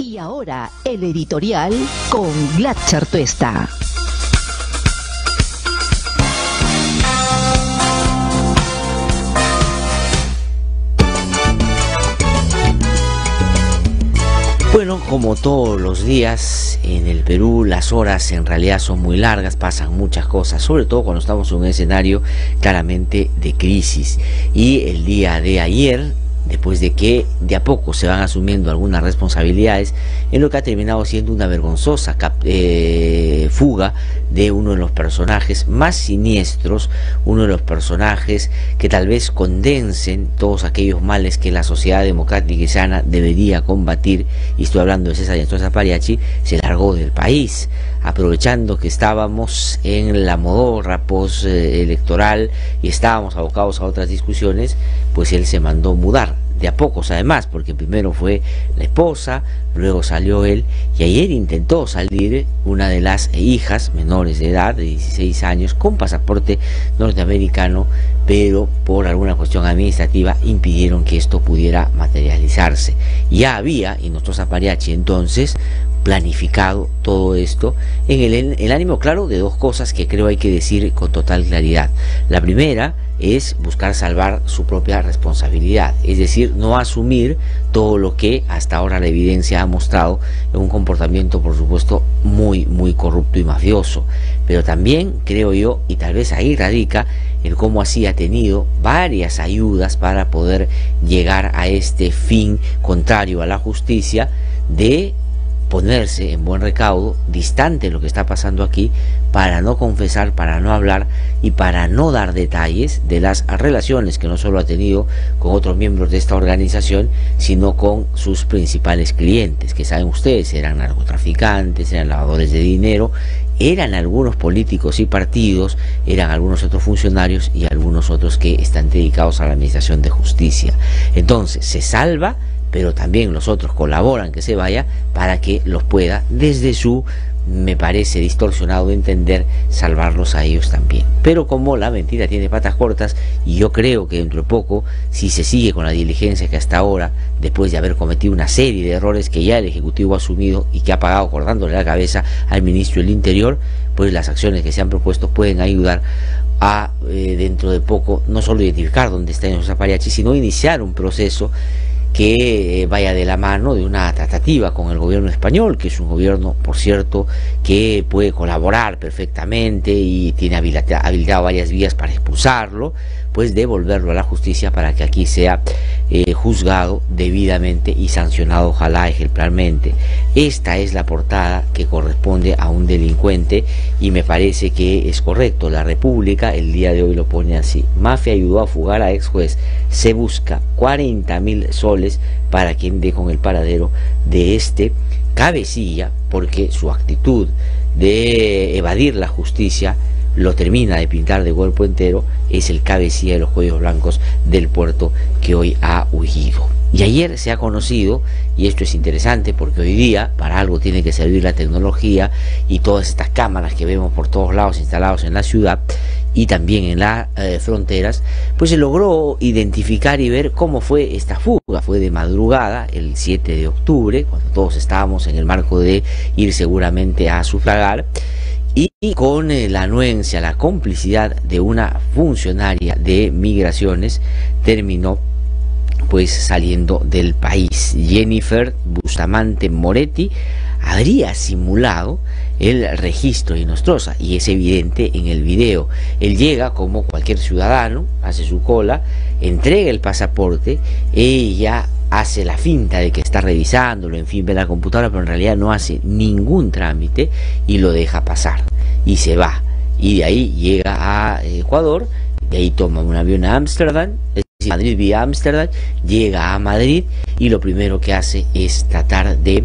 Y ahora, el editorial con Glatzer Tuesta. Bueno, como todos los días en el Perú, las horas en realidad son muy largas, pasan muchas cosas, sobre todo cuando estamos en un escenario claramente de crisis. Y el día de ayer, después de que de a poco se van asumiendo algunas responsabilidades en lo que ha terminado siendo una vergonzosa fuga de uno de los personajes más siniestros, uno de los personajes que tal vez condensen todos aquellos males que la sociedad democrática y sana debería combatir, y estoy hablando de César Yantón Zapariachi, se largó del país, aprovechando que estábamos en la modorra post-electoral y estábamos abocados a otras discusiones, pues él se mandó mudar, de a pocos además, porque primero fue la esposa, luego salió él, y ayer intentó salir una de las hijas menores de edad, de 16 años, con pasaporte norteamericano, pero por alguna cuestión administrativa impidieron que esto pudiera materializarse. Ya había, y nuestro Zapariachi entonces, planificado todo esto en el ánimo claro de dos cosas que creo hay que decir con total claridad. La primera es buscar salvar su propia responsabilidad, es decir, no asumir todo lo que hasta ahora la evidencia ha mostrado en un comportamiento, por supuesto, muy corrupto y mafioso. Pero también creo yo, y tal vez ahí radica el cómo así ha tenido varias ayudas para poder llegar a este fin contrario a la justicia, de ponerse en buen recaudo, distante de lo que está pasando aquí, para no confesar, para no hablar y para no dar detalles de las relaciones que no solo ha tenido con otros miembros de esta organización, sino con sus principales clientes, que saben ustedes, eran narcotraficantes, eran lavadores de dinero, eran algunos políticos y partidos, eran algunos otros funcionarios y algunos otros que están dedicados a la administración de justicia. Entonces se salva, pero también los otros colaboran que se vaya para que los pueda, desde su, me parece distorsionado de entender, salvarlos a ellos también. Pero como la mentira tiene patas cortas, y yo creo que dentro de poco, si se sigue con la diligencia que hasta ahora, después de haber cometido una serie de errores que ya el Ejecutivo ha asumido y que ha pagado cortándole la cabeza al Ministro del Interior, pues las acciones que se han propuesto pueden ayudar a, dentro de poco, no solo identificar dónde está el Zapariachi, sino iniciar un proceso que vaya de la mano de una tratativa con el gobierno español, que es un gobierno, por cierto, que puede colaborar perfectamente y tiene habilitado varias vías para expulsarlo, pues devolverlo a la justicia para que aquí sea juzgado debidamente y sancionado, ojalá ejemplarmente. Esta es la portada que corresponde a un delincuente y me parece que es correcto. La República el día de hoy lo pone así: mafia ayudó a fugar a ex juez, se busca 40.000 soles para quien dé con el paradero de este cabecilla, porque su actitud de evadir la justicia lo termina de pintar de cuerpo entero. Es el cabecilla de los cuellos blancos del puerto que hoy ha huido. Y ayer se ha conocido, y esto es interesante porque hoy día para algo tiene que servir la tecnología y todas estas cámaras que vemos por todos lados instalados en la ciudad y también en las fronteras, pues se logró identificar y ver cómo fue esta fuga. Fue de madrugada, el 7 de octubre, cuando todos estábamos en el marco de ir seguramente a sufragar, y con la anuencia, la complicidad de una funcionaria de migraciones, terminó pues saliendo del país. Jennifer Bustamante Moretti habría simulado el registro de Nostroza, y es evidente en el video. Él llega como cualquier ciudadano, hace su cola, entrega el pasaporte, ella hace la finta de que está revisándolo, en fin, ve la computadora, pero en realidad no hace ningún trámite y lo deja pasar y se va, y de ahí llega a Ecuador, de ahí toma un avión a Ámsterdam, es decir, Madrid vía Ámsterdam, llega a Madrid y lo primero que hace es tratar de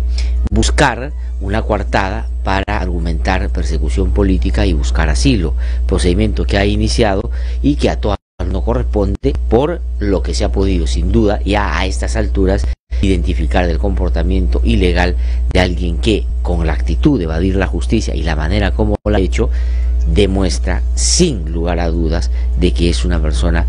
buscar una coartada para argumentar persecución política y buscar asilo, procedimiento que ha iniciado y que a todas no corresponde, por lo que se ha podido sin duda ya a estas alturas identificar del comportamiento ilegal de alguien que, con la actitud de evadir la justicia y la manera como lo ha hecho, demuestra sin lugar a dudas de que es una persona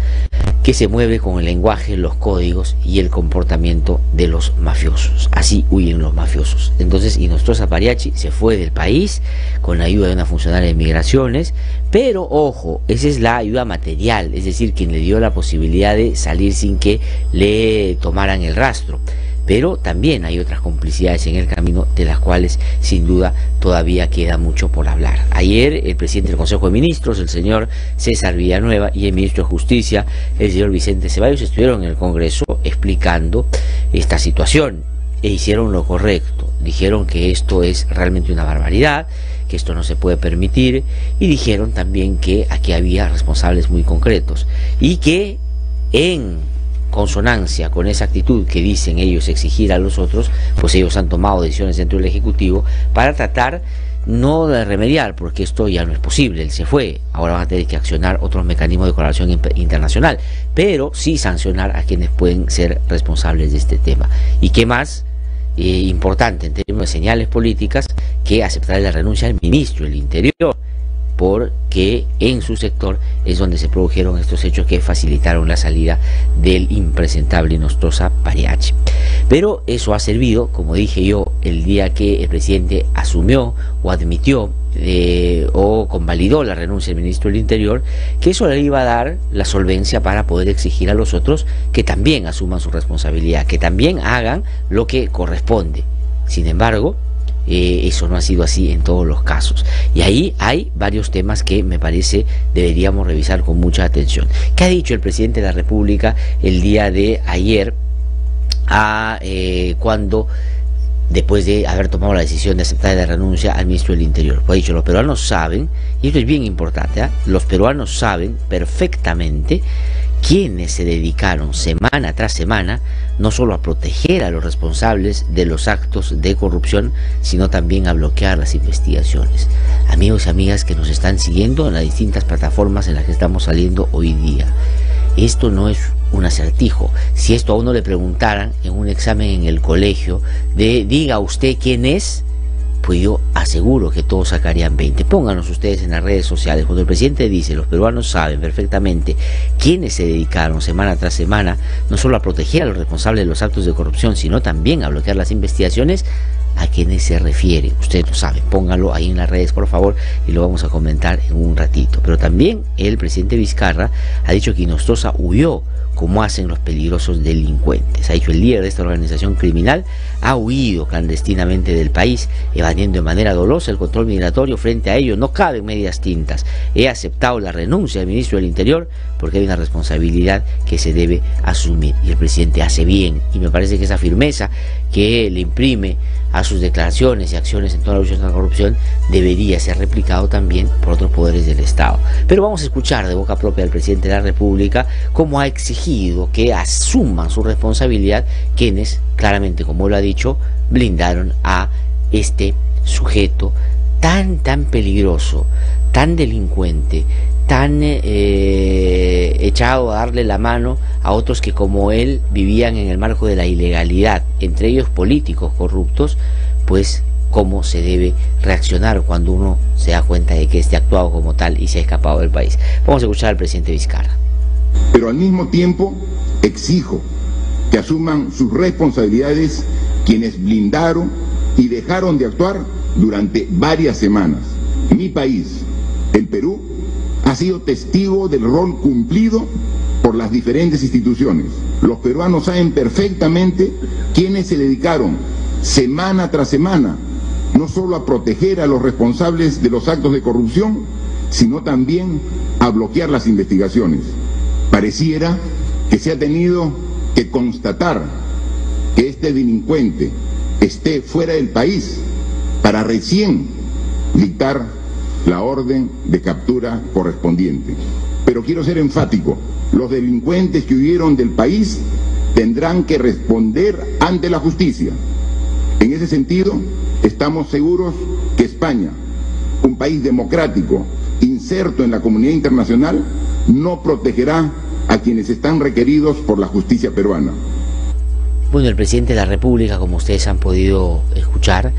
que se mueve con el lenguaje, los códigos y el comportamiento de los mafiosos. Así huyen los mafiosos. Entonces Inostroza Pariachi se fue del país con la ayuda de una funcionaria de migraciones, pero ojo, esa es la ayuda material, es decir, quien le dio la posibilidad de salir sin que le tomaran el rastro. Pero también hay otras complicidades en el camino, de las cuales sin duda todavía queda mucho por hablar. Ayer el presidente del Consejo de Ministros, el señor César Villanueva, y el ministro de Justicia, el señor Vicente Ceballos, estuvieron en el Congreso explicando esta situación e hicieron lo correcto. Dijeron que esto es realmente una barbaridad, que esto no se puede permitir, y dijeron también que aquí había responsables muy concretos y que en consonancia con esa actitud que dicen ellos exigir a los otros, pues ellos han tomado decisiones dentro del Ejecutivo para tratar no de remediar, porque esto ya no es posible, él se fue, ahora van a tener que accionar otros mecanismos de colaboración internacional, pero sí sancionar a quienes pueden ser responsables de este tema. ¿Y qué más? Importante en términos de señales políticas, que aceptar la renuncia del ministro del Interior, porque en su sector es donde se produjeron estos hechos que facilitaron la salida del impresentable Inostroza Pariachi. Pero eso ha servido, como dije yo, el día que el presidente asumió o admitió o convalidó la renuncia del ministro del Interior, que eso le iba a dar la solvencia para poder exigir a los otros que también asuman su responsabilidad, que también hagan lo que corresponde. Sin embargo, eso no ha sido así en todos los casos, y ahí hay varios temas que me parece deberíamos revisar con mucha atención. ¿Qué ha dicho el presidente de la República el día de ayer cuando después de haber tomado la decisión de aceptar la renuncia al ministro del Interior? Pues ha dicho: los peruanos saben, y esto es bien importante, los peruanos saben perfectamente quienes se dedicaron semana tras semana no solo a proteger a los responsables de los actos de corrupción, sino también a bloquear las investigaciones. Amigos y amigas que nos están siguiendo en las distintas plataformas en las que estamos saliendo hoy día, esto no es un acertijo. Si esto a uno le preguntaran en un examen en el colegio de diga usted quién es, pues yo aseguro que todos sacarían 20. Pónganos ustedes en las redes sociales. Cuando el presidente dice: los peruanos saben perfectamente quiénes se dedicaron semana tras semana no solo a proteger a los responsables de los actos de corrupción, sino también a bloquear las investigaciones, ¿a quiénes se refiere? Ustedes lo saben, pónganlo ahí en las redes, por favor, y lo vamos a comentar en un ratito. Pero también el presidente Vizcarra ha dicho que Inostroza huyó, como hacen los peligrosos delincuentes. Ha dicho: el líder de esta organización criminal ha huido clandestinamente del país, evadiendo de manera dolosa el control migratorio. Frente a ello no caben medias tintas. He aceptado la renuncia del ministro del Interior porque hay una responsabilidad que se debe asumir, y el presidente hace bien, y me parece que esa firmeza que le imprime a sus declaraciones y acciones en toda la lucha contra la corrupción debería ser replicado también por otros poderes del Estado. Pero vamos a escuchar de boca propia del presidente de la República cómo ha exigido que asuman su responsabilidad quienes, claramente, como lo ha dicho, blindaron a este sujeto tan peligroso, tan delincuente, tan echado a darle la mano a otros que como él vivían en el marco de la ilegalidad, entre ellos políticos corruptos. Pues cómo se debe reaccionar cuando uno se da cuenta de que ha actuado como tal y se ha escapado del país. Vamos a escuchar al presidente Vizcarra. Pero al mismo tiempo exijo que asuman sus responsabilidades quienes blindaron y dejaron de actuar durante varias semanas. Mi país, el Perú, ha sido testigo del rol cumplido por las diferentes instituciones. Los peruanos saben perfectamente quiénes se dedicaron semana tras semana no solo a proteger a los responsables de los actos de corrupción, sino también a bloquear las investigaciones. Pareciera que se ha tenido que constatar que este delincuente esté fuera del país para recién dictar la orden de captura correspondiente. Pero quiero ser enfático: los delincuentes que huyeron del país tendrán que responder ante la justicia. En ese sentido, estamos seguros que España, un país democrático, inserto en la comunidad internacional, no protegerá a quienes están requeridos por la justicia peruana. Bueno, el presidente de la República, como ustedes han podido escuchar,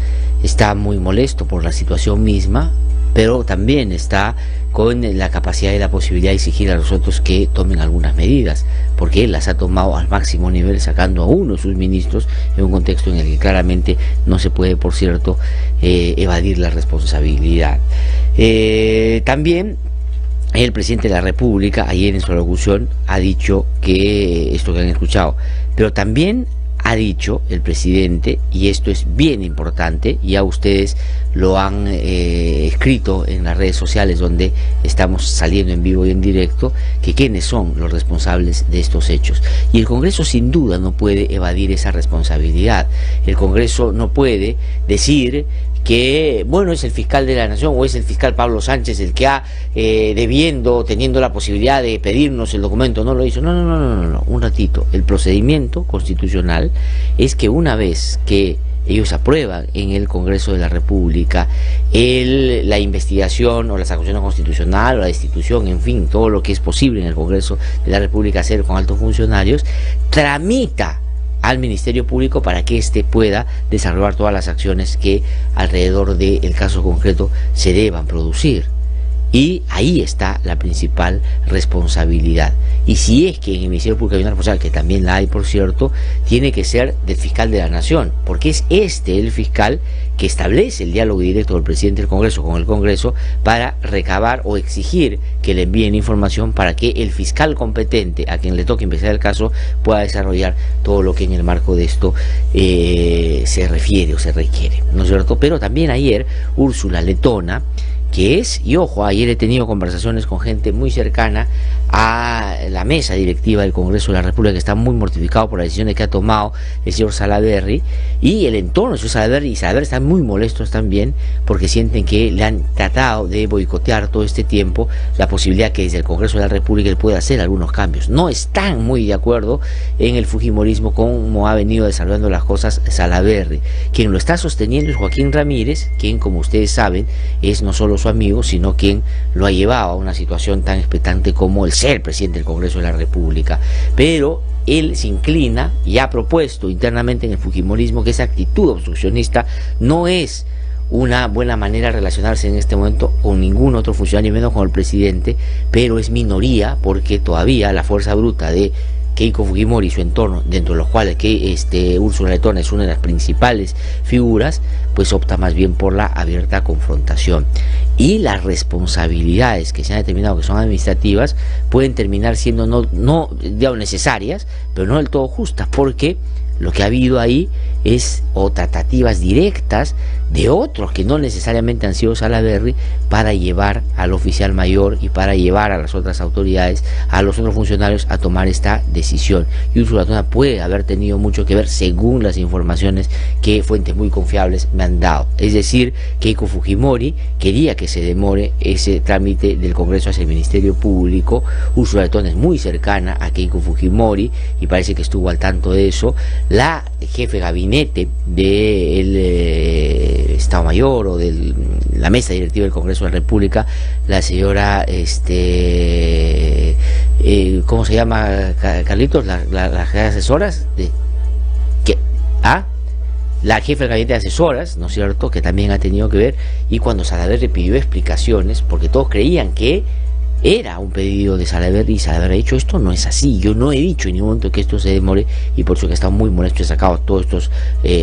está muy molesto por la situación misma. pero también está con la capacidad y la posibilidad de exigir a los otros que tomen algunas medidas, porque él las ha tomado al máximo nivel, sacando a uno de sus ministros en un contexto en el que claramente no se puede, por cierto, evadir la responsabilidad. También el presidente de la República, ayer en su alocución, ha dicho que esto que han escuchado, pero también ha dicho el presidente, y esto es bien importante, ya ustedes lo han escrito en las redes sociales donde estamos saliendo en vivo y en directo, que quiénes son los responsables de estos hechos. Y el Congreso sin duda no puede evadir esa responsabilidad. El Congreso no puede decir que, bueno, es el fiscal de la Nación o es el fiscal Pablo Sánchez el que ha, teniendo la posibilidad de pedirnos el documento, no lo hizo. No, un ratito. El procedimiento constitucional es que una vez que ellos aprueban en el Congreso de la República la investigación o la acusación constitucional o la destitución, en fin, todo lo que es posible en el Congreso de la República hacer con altos funcionarios, tramita al Ministerio Público para que éste pueda desarrollar todas las acciones que alrededor del caso concreto se deban producir. Y ahí está la principal responsabilidad. Y si es que en el Ministerio Público hay una responsabilidad, que también la hay, por cierto, tiene que ser del fiscal de la Nación, porque es el fiscal que establece el diálogo directo del presidente del Congreso con el Congreso para recabar o exigir que le envíen información para que el fiscal competente a quien le toque investigar el caso pueda desarrollar todo lo que en el marco de esto se refiere o se requiere, ¿no es cierto? Pero también ayer Úrsula Letona, que es, y ojo, ayer he tenido conversaciones con gente muy cercana a la mesa directiva del Congreso de la República, que está muy mortificado por las decisiones que ha tomado el señor Salaverry y el entorno del señor Salaverry, y Salaverry están muy molestos también porque sienten que le han tratado de boicotear todo este tiempo la posibilidad que desde el Congreso de la República él pueda hacer algunos cambios. No están muy de acuerdo en el fujimorismo como ha venido desarrollando las cosas Salaverry. Quien lo está sosteniendo es Joaquín Ramírez, quien, como ustedes saben, es no solo su amigo, sino quien lo ha llevado a una situación tan expectante como el ser presidente del Congreso de la República. Pero él se inclina y ha propuesto internamente en el fujimorismo que esa actitud obstruccionista no es una buena manera de relacionarse en este momento con ningún otro funcionario, menos con el presidente, pero es minoría porque todavía la fuerza bruta de Keiko Fujimori y su entorno, dentro de los cuales Úrsula Letona es una de las principales figuras, pues opta más bien por la abierta confrontación. Y las responsabilidades que se han determinado que son administrativas pueden terminar siendo no digamos necesarias, pero no del todo justas, porque lo que ha habido ahí es o tratativas directas de otros que no necesariamente han sido Salaverry para llevar al oficial mayor y para llevar a las otras autoridades, a los otros funcionarios a tomar esta decisión. Y Úrsula Letona puede haber tenido mucho que ver según las informaciones que fuentes muy confiables me han dado. Es decir, Keiko Fujimori quería que se demore ese trámite del Congreso hacia el Ministerio Público. Úrsula Letona es muy cercana a Keiko Fujimori y parece que estuvo al tanto de eso. La jefe de gabinete del Estado Mayor o de la mesa directiva del Congreso de la República, la señora ¿cómo se llama, Carlitos? Las asesoras de la jefe del gabinete de asesoras, ¿no es cierto?, que también ha tenido que ver, y cuando Salaverry pidió explicaciones, porque todos creían que era un pedido de Salaverry, y Salaverry ha dicho: esto no es así, yo no he dicho en ningún momento que esto se demore, y por eso que está muy molesto, he sacado a todos estos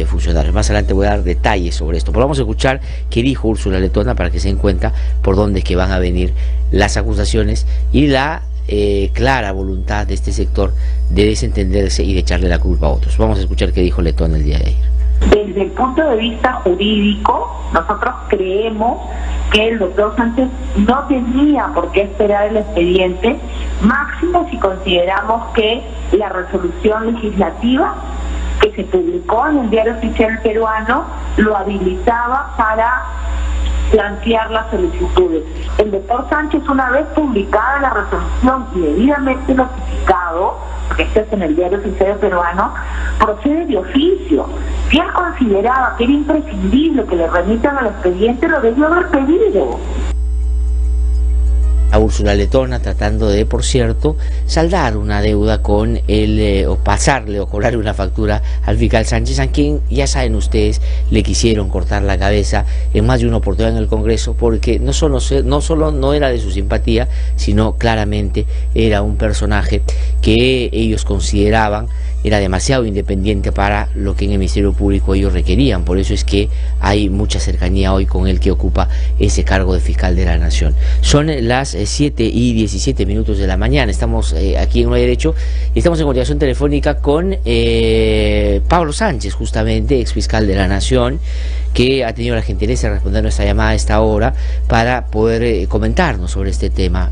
funcionarios. Más adelante voy a dar detalles sobre esto, pero vamos a escuchar qué dijo Úrsula Letona para que se den cuenta por dónde es que van a venir las acusaciones y la clara voluntad de este sector de desentenderse y de echarle la culpa a otros. Vamos a escuchar qué dijo Letona el día de ayer. Desde el punto de vista jurídico, nosotros creemos que el doctor Sánchez no tenía por qué esperar el expediente, máximo si consideramos que la resolución legislativa que se publicó en el Diario Oficial Peruano lo habilitaba para plantear las solicitudes. El doctor Sánchez, una vez publicada la resolución y debidamente notificado, porque esto es en el Diario Oficial Peruano, procede de oficio. Si él consideraba que era imprescindible que le remitan al expediente, lo debió haber pedido. a Úrsula Letona, tratando de, por cierto, saldar una deuda con él, o pasarle o cobrarle una factura al fiscal Sánchez, a quien, ya saben ustedes, le quisieron cortar la cabeza en más de una oportunidad en el Congreso, porque no solo no era de su simpatía, sino claramente era un personaje que ellos consideraban era demasiado independiente para lo que en el Ministerio Público ellos requerían. Por eso es que hay mucha cercanía hoy con el que ocupa ese cargo de fiscal de la Nación. Son las 7:17 de la mañana. Estamos aquí en No Hay Derecho y estamos en comunicación telefónica con Pablo Sánchez, justamente ex fiscal de la Nación, que ha tenido la gentileza de responder nuestra llamada a esta hora para poder comentarnos sobre este tema.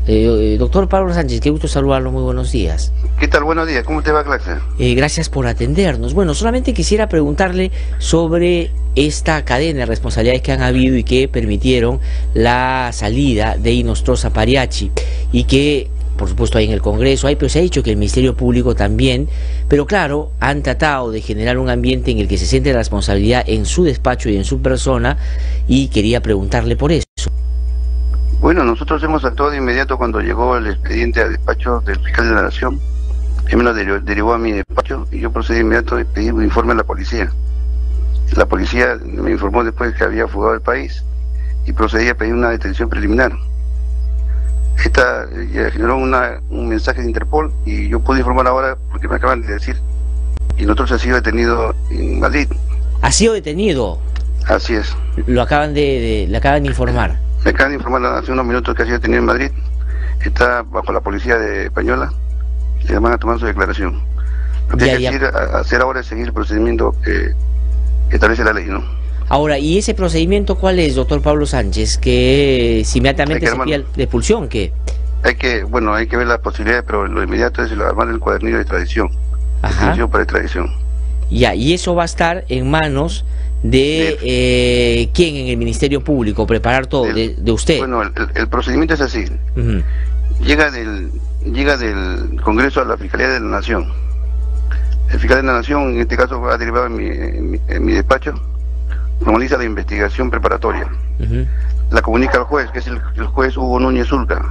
Doctor Pablo Sánchez, qué gusto saludarlo, muy buenos días. ¿Qué tal? Buenos días, ¿cómo te va, Claxer? Gracias por atendernos. Bueno, solamente quisiera preguntarle sobre esta cadena de responsabilidades que han habido y que permitieron la salida de Inostroza Pariachi, y que por supuesto hay en el Congreso, pero se ha dicho que el Ministerio Público también, pero claro, han tratado de generar un ambiente en el que se siente la responsabilidad en su despacho y en su persona, y quería preguntarle por eso. Bueno, nosotros hemos actuado de inmediato cuando llegó el expediente al despacho del fiscal de la Nación. Él me lo derivó a mi despacho y yo procedí de inmediato a pedir un informe a la policía. La policía me informó después que había fugado del país y procedí a pedir una detención preliminar. Esta generó un mensaje de Interpol y yo pude informar ahora porque me acaban de decir y nosotros ha sido detenido en Madrid. ¿Ha sido detenido? Así es. Lo acaban le acaban de informar. Me acaban de informar hace unos minutos que ha sido detenido en Madrid. Está bajo la policía española. Le van a tomar su declaración. Lo que hay que hacer ahora es seguir el procedimiento que establece la ley, ¿no? Ahora, ¿y ese procedimiento cuál es, doctor Pablo Sánchez? Que si inmediatamente se pide la expulsión, ¿qué? Hay que ver las posibilidades, pero lo inmediato es armar el cuadernillo de extradición. Ajá. Para extradición. Ya, y eso va a estar en manos de ¿quién en el Ministerio Público? Preparar todo, de usted. Bueno, el procedimiento es así. Llega del Congreso a la Fiscalía de la Nación. El fiscal de la Nación, en este caso, ha derivado en mi despacho, formaliza la investigación preparatoria. La comunica al juez, que es el juez Hugo Núñez Ulca.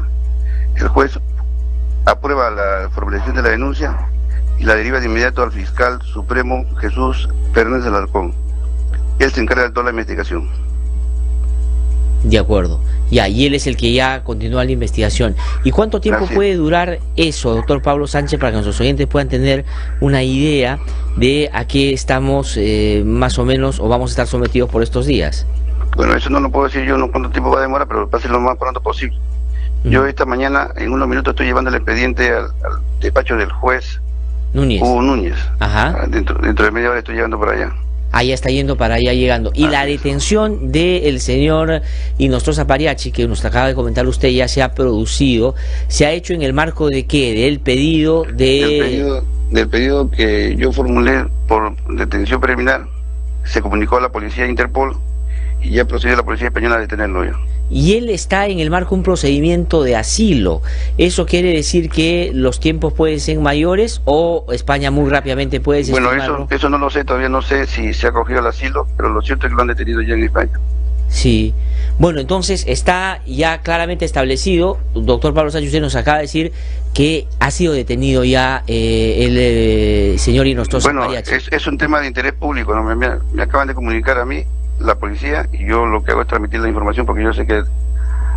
El juez aprueba la formulación de la denuncia y la deriva de inmediato al fiscal supremo Jesús Fernández Alarcón. Él se encarga de toda la investigación. De acuerdo. Ya, y él es el que ya continúa la investigación. ¿Y cuánto tiempo puede durar eso, doctor Pablo Sánchez, para que nuestros oyentes puedan tener una idea de a qué estamos más o menos, o vamos a estar sometidos por estos días? Bueno, eso no lo puedo decir yo, no cuánto tiempo va a demorar, pero pase lo más pronto posible. Yo esta mañana, en unos minutos, estoy llevando el expediente al despacho del juez Núñez. Hugo Núñez. Ajá. Dentro de media hora estoy llegando por allá. Ahí está yendo para allá llegando. Y la detención del señor Inostroza Pariachi, que nos acaba de comentar usted, ya se ha producido. ¿Se ha hecho en el marco de qué? ¿Del pedido de...? Del pedido que yo formulé por detención preliminar. Se comunicó a la policía Interpol y ya procedió la policía española a detenerlo ya. Y él está en el marco de un procedimiento de asilo. ¿Eso quiere decir que los tiempos pueden ser mayores o España muy rápidamente puede desestimarlo? Bueno, eso no lo sé, todavía no sé si se ha acogido al asilo, pero lo cierto es que lo han detenido ya en España. Sí. Bueno, entonces está ya claramente establecido, doctor Pablo Sánchez, usted nos acaba de decir que ha sido detenido ya el señor Inostroza Pariachi. Bueno, es un tema de interés público, ¿no? Me acaban de comunicar a mí la policía y yo lo que hago es transmitir la información porque yo sé que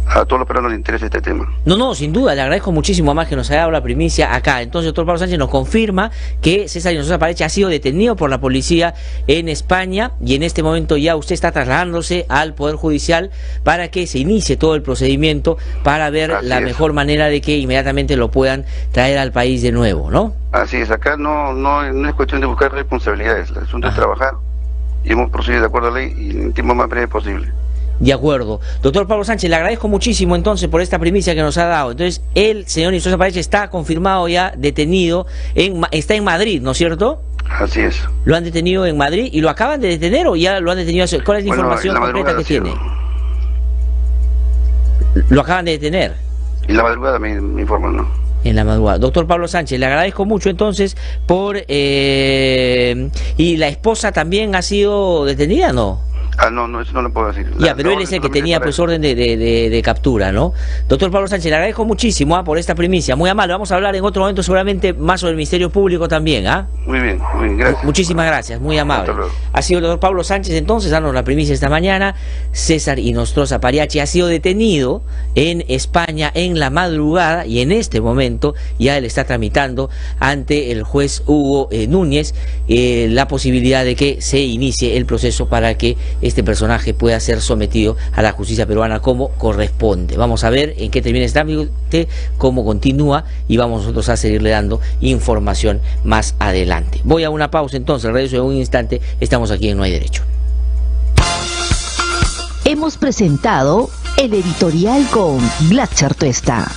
a todos los peruanos les interesa este tema. No, sin duda, le agradezco muchísimo más que nos haya dado la primicia acá. Entonces, doctor Pablo Sánchez nos confirma que César Inostroza Pariachi ha sido detenido por la policía en España y en este momento ya usted está trasladándose al Poder Judicial para que se inicie todo el procedimiento para ver la mejor manera de que inmediatamente lo puedan traer al país de nuevo, ¿no? Así es, acá no es cuestión de buscar responsabilidades, el asunto es trabajar y hemos procedido de acuerdo a la ley y en el tiempo más breve posible. De acuerdo. Doctor Pablo Sánchez, le agradezco muchísimo entonces por esta primicia que nos ha dado. Entonces, el señor Inostroza Pariachi está confirmado ya, detenido, está en Madrid, ¿no es cierto? Así es. ¿Lo han detenido en Madrid y lo acaban de detener o ya lo han detenido? ¿Cuál es la información completa que tiene? ¿Lo acaban de detener? En la madrugada me informan, ¿no? En la madrugada. Doctor Pablo Sánchez, le agradezco mucho entonces por... ¿Y la esposa también ha sido detenida, no? No, eso no lo puedo decir. Ya, pero él es el que tenía pues orden de captura, ¿no? Doctor Pablo Sánchez, le agradezco muchísimo por esta primicia, muy amable. Vamos a hablar en otro momento seguramente más sobre el Ministerio Público también, ¿ah? Muy bien, gracias. Muchísimas gracias, muy amable. Ha sido el doctor Pablo Sánchez entonces, danos la primicia esta mañana. César Inostroza Pariachi ha sido detenido en España en la madrugada y en este momento ya él está tramitando ante el juez Hugo Núñez la posibilidad de que se inicie el proceso para que este personaje pueda ser sometido a la justicia peruana como corresponde. Vamos a ver en qué termina este trámite, cómo continúa y vamos nosotros a seguirle dando información más adelante. Voy a una pausa entonces, regreso en un instante, estamos aquí en No Hay Derecho. Hemos presentado el editorial con Glatzer Tuesta.